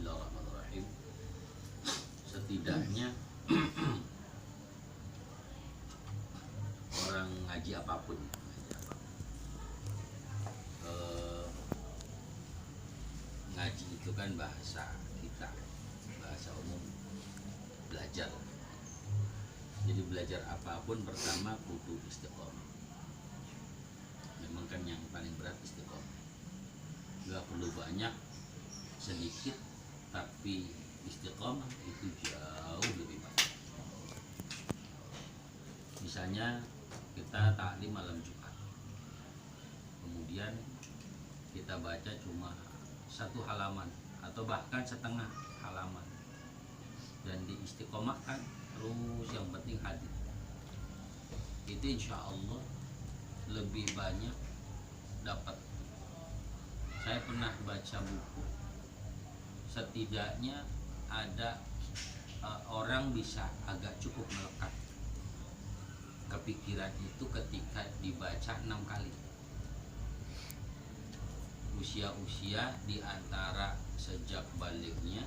Bismillahirrahmanirrahim. Setidaknya orang ngaji apapun, ngaji itu kan bahasa kita, bahasa umum, belajar. Jadi belajar apapun pertama kudu istiqomah. Memang kan yang paling berat istiqomah. Gak perlu banyak, sedikit, tapi istiqomah itu jauh lebih baik. Misalnya kita taklim malam Jumat, kemudian kita baca cuma satu halaman atau bahkan setengah halaman dan diistiqomahkan terus, yang penting hadir, itu insya Allah lebih banyak dapat. Saya pernah baca buku, setidaknya ada orang bisa agak cukup melekat kepikiran itu ketika dibaca 6 kali. Usia-usia di antara sejak baliknya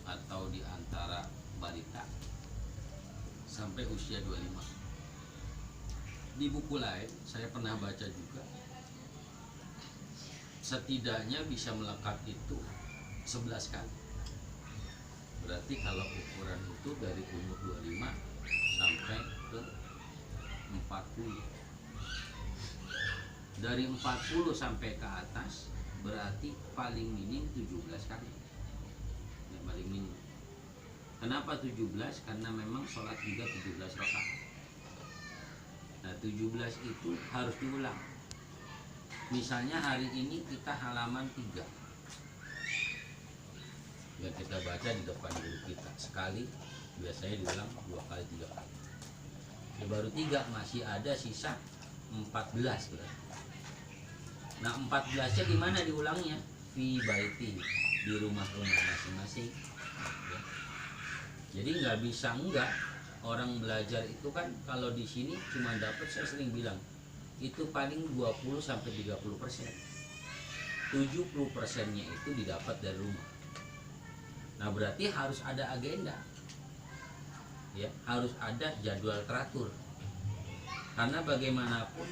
atau di antara balita sampai usia 25. Di buku lain saya pernah baca juga, setidaknya bisa melekat itu 11 kali. Berarti kalau ukuran itu dari umur 25 sampai ke 40. Dari 40 sampai ke atas berarti paling minim 17 kali. Yang paling minim. Kenapa 17? Karena memang sholat juga 17 rakaat. Nah 17 itu harus diulang. Misalnya hari ini kita halaman 3, ya kita baca di depan guru kita sekali, biasanya diulang 2 kali 3 kali. Ya baru 3, masih ada sisa 14 berarti. Nah 14-nya gimana diulangnya? Fi baiti, di rumah-rumah masing-masing. Ya. Jadi nggak bisa enggak orang belajar itu kan kalau di sini cuma dapat, saya sering bilang itu paling 20 sampai 30%. 70%-nya itu didapat dari rumah. Nah berarti harus ada agenda, ya harus ada jadwal teratur. Karena bagaimanapun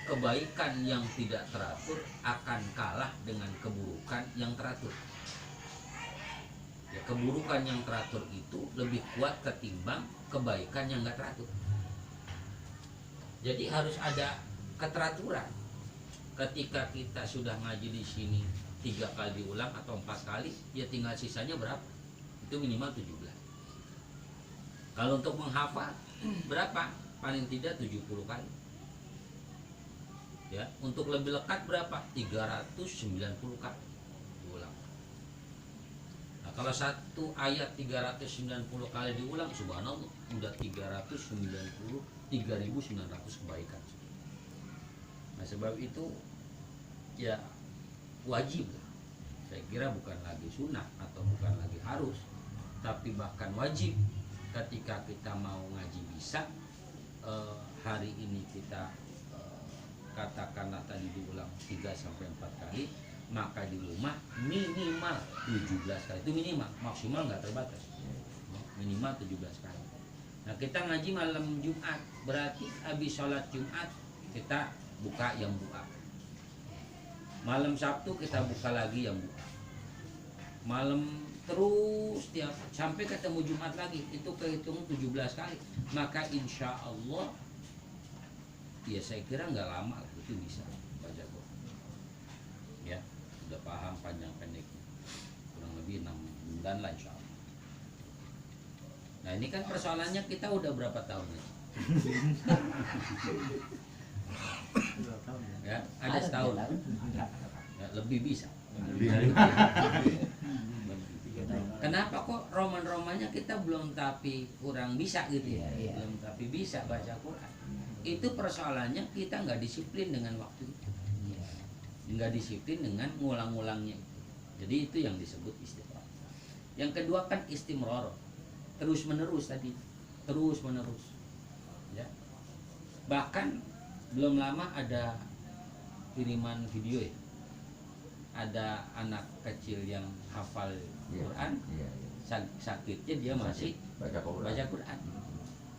kebaikan yang tidak teratur akan kalah dengan keburukan yang teratur. Ya, keburukan yang teratur itu lebih kuat ketimbang kebaikan yang nggak teratur. Jadi harus ada keteraturan. Ketika kita sudah ngaji di sini 3 kali diulang atau 4 kali, ya tinggal sisanya berapa? Itu minimal 17. Kalau untuk menghafal berapa? Paling tidak 70 kali. Ya, untuk lebih lekat berapa? 390 kali diulang. Nah, kalau satu ayat 390 kali diulang, subhanallah, udah 393.900 kebaikan. Nah, sebab itu ya wajib. Saya kira bukan lagi sunnah atau bukan lagi harus, tapi bahkan wajib ketika kita mau ngaji bisa. Hari ini kita katakanlah tadi diulang 3 sampai 4 kali, maka di rumah minimal 17 kali. Itu minimal, maksimal nggak terbatas. Minimal 17 kali. Nah kita ngaji malam Jumat, berarti habis sholat Jumat kita buka yang buka. Malam Sabtu kita buka lagi yang buka. Malam terus tiap sampai ketemu Jumat lagi, itu kehitung 17 kali. Maka insya Allah ya saya kira nggak lama lah itu bisa baca Quran. Ya sudah paham panjang pendeknya, kurang lebih 6 bulan lah insya Allah. Nah ini kan persoalannya kita udah berapa tahun nih? Ya ada setahun ya, lebih bisa. Kenapa kok roman-romannya kita belum tapi kurang bisa gitu ya? Belum tapi bisa baca Quran. Itu persoalannya kita nggak disiplin dengan waktu itu, nggak disiplin dengan ngulang-ngulangnya. Jadi itu yang disebut istiqomah. Yang kedua kan istimror, terus menerus tadi, terus menerus. Ya. Bahkan belum lama ada kiriman video ya, ada anak kecil yang hafal Iya. Quran, Iya. sakitnya dia masih baca Quran.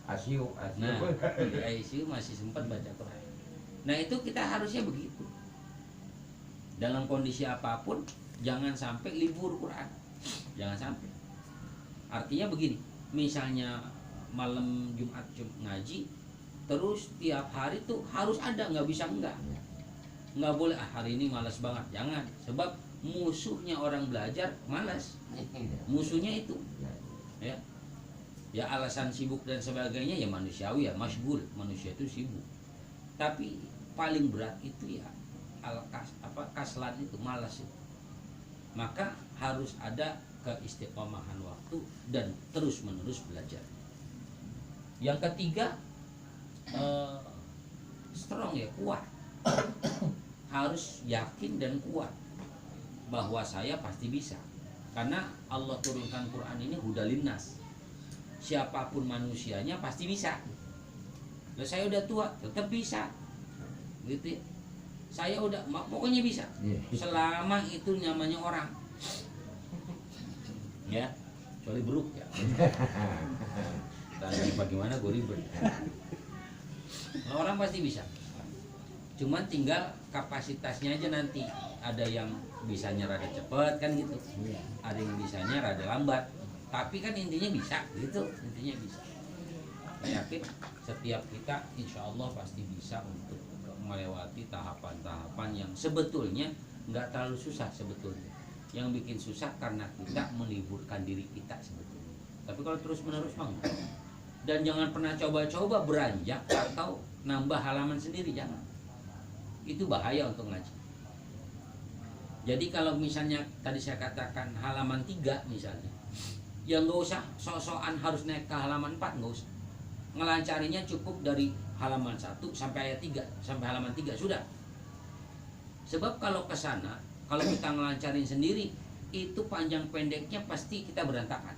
ASIU Nah, di ICU masih sempat baca Quran. Nah, itu kita harusnya begitu. Dalam kondisi apapun, jangan sampai libur Quran. Jangan sampai. Artinya begini, misalnya malam Jumat ngaji, terus tiap hari tuh harus ada, nggak bisa enggak. Nggak boleh, hari ini malas banget. Jangan, sebab musuhnya orang belajar malas. Musuhnya itu. Ya. Ya alasan sibuk dan sebagainya ya manusiawi ya, masyghul, manusia itu sibuk. Tapi paling berat itu ya kaslan itu, malas itu. Maka harus ada keistiqomahan waktu dan terus menerus belajar. Yang ketiga, strong ya, kuat. Harus yakin dan kuat bahwa saya pasti bisa, karena Allah turunkan Quran ini hudalinnas, siapapun manusianya pasti bisa. Lah saya udah tua tetap bisa, gitu ya. Saya udah pokoknya bisa, selama itu namanya orang, ya, kecuali beruk ya. Tadi bagaimana gue ribet. Orang pasti bisa, cuman tinggal kapasitasnya aja nanti. Ada yang bisanya rada cepet kan gitu, ada yang bisanya rada lambat. Tapi kan intinya bisa, gitu. Intinya bisa. Saya yakin setiap kita insya Allah pasti bisa untuk melewati tahapan-tahapan yang sebetulnya nggak terlalu susah sebetulnya. Yang bikin susah karena kita meliburkan diri kita sebetulnya. Tapi kalau terus-menerus enggak. Dan jangan pernah coba-coba beranjak atau nambah halaman sendiri, jangan. Itu bahaya untuk ngaji. Jadi kalau misalnya tadi saya katakan halaman 3 misalnya, ya nggak usah sok-sokan harus naik ke halaman 4, nggak usah. Ngelancarinya cukup dari halaman 1 sampai ayat 3, sampai halaman 3 sudah. Sebab kalau ke sana, kalau kita ngelancarin sendiri, itu panjang pendeknya pasti kita berantakan.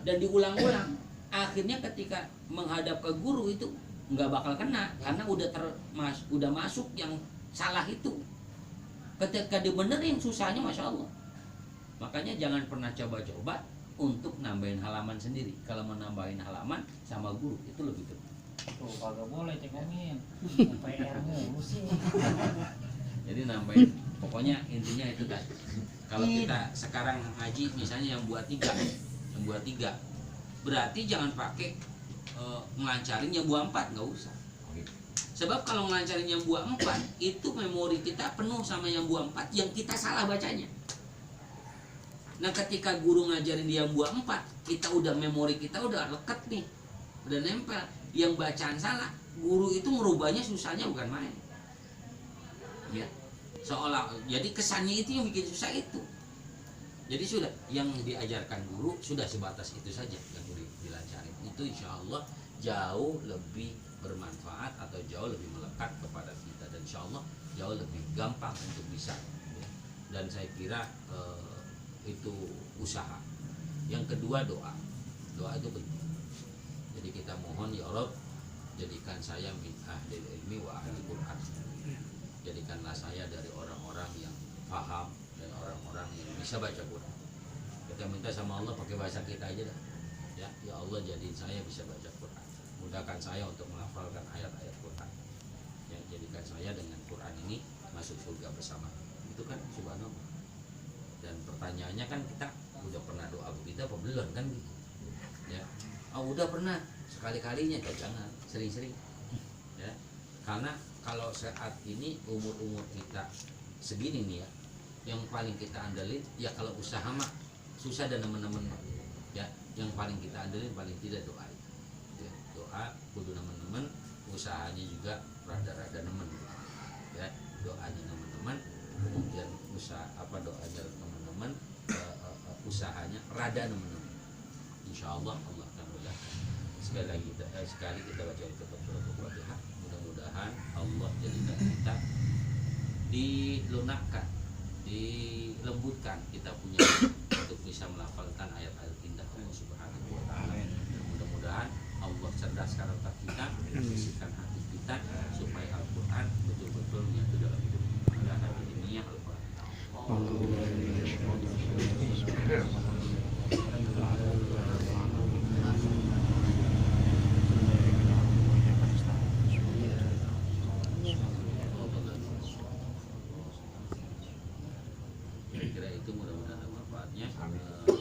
Dan diulang-ulang, akhirnya ketika menghadap ke guru itu nggak bakal kena, karena udah masuk yang salah itu. Ketika dibenerin susahnya Masya Allah. Makanya jangan pernah coba-coba untuk nambahin halaman sendiri. Kalau mau nambahin halaman sama guru itu lebih tepat. Tuh kagak boleh cekomin. PR mulu sih. Jadi nambahin, pokoknya intinya itu kan. Kalau kita sekarang ngaji misalnya yang buat 3, berarti jangan pakai ngelancarin yang buah 4, nggak usah. Sebab kalau ngelancarin yang buah 4, itu memori kita penuh sama yang buah 4 yang kita salah bacanya. Nah ketika guru ngajarin dia yang buah 4, kita udah memori kita udah leket nih, udah nempel. Yang bacaan salah, guru itu merubahnya susahnya bukan main. Ya, seolah jadi kesannya itu yang bikin susah itu. Jadi sudah yang diajarkan guru sudah sebatas itu saja yang dilancarin. Itu insya Allah jauh lebih bermanfaat atau jauh lebih melekat kepada kita, dan insya Allah jauh lebih gampang untuk bisa. Dan saya kira itu usaha. Yang kedua doa itu penting. Jadi kita mohon ya Allah, jadikan saya min ahlil ilmi wa ahli Quran. Jadikanlah saya dari orang-orang yang paham dan orang-orang yang bisa baca Quran. Kita minta sama Allah pakai bahasa kita aja dah. Ya Allah, jadiin saya bisa baca Quran. Mudahkan saya untuk menghafalkan ayat-ayat Quran. Yang jadikan saya dengan Quran ini masuk surga bersama. Itu kan subhanallah. Dan pertanyaannya kan, kita udah pernah doa begitu apa belum kan gitu. Ya. Oh, udah pernah sekali-kalinya, jangan sering-sering. Ya. Karena kalau saat ini umur kita segini nih ya, yang paling kita andelin ya kalau usaha mah susah dan teman-teman ya, yang paling kita andelin paling tidak doa. Ya, doa kudu teman-teman, usahanya juga rada-rada nemen. Ya, doanya teman-teman, kemudian usaha doanya teman-teman, usahanya rada teman-teman. Insyaallah Allah akan mudahkan. Sekali kita baca itu surat Al-Fatihah, mudah-mudahan Allah jadikan kita dilunakkan, dilembutkan kita punya untuk bisa melafalkan ayat-ayat indah Allah Subhanahu wa taala. Mudah-mudahan Allah cerdaskan otak kita, bersihkan hati kita supaya Al-Qur'an betul-betul menyatu dalam hidup kita. Alhamdulillah. Kira-kira itu mudah-mudahan ada manfaatnya.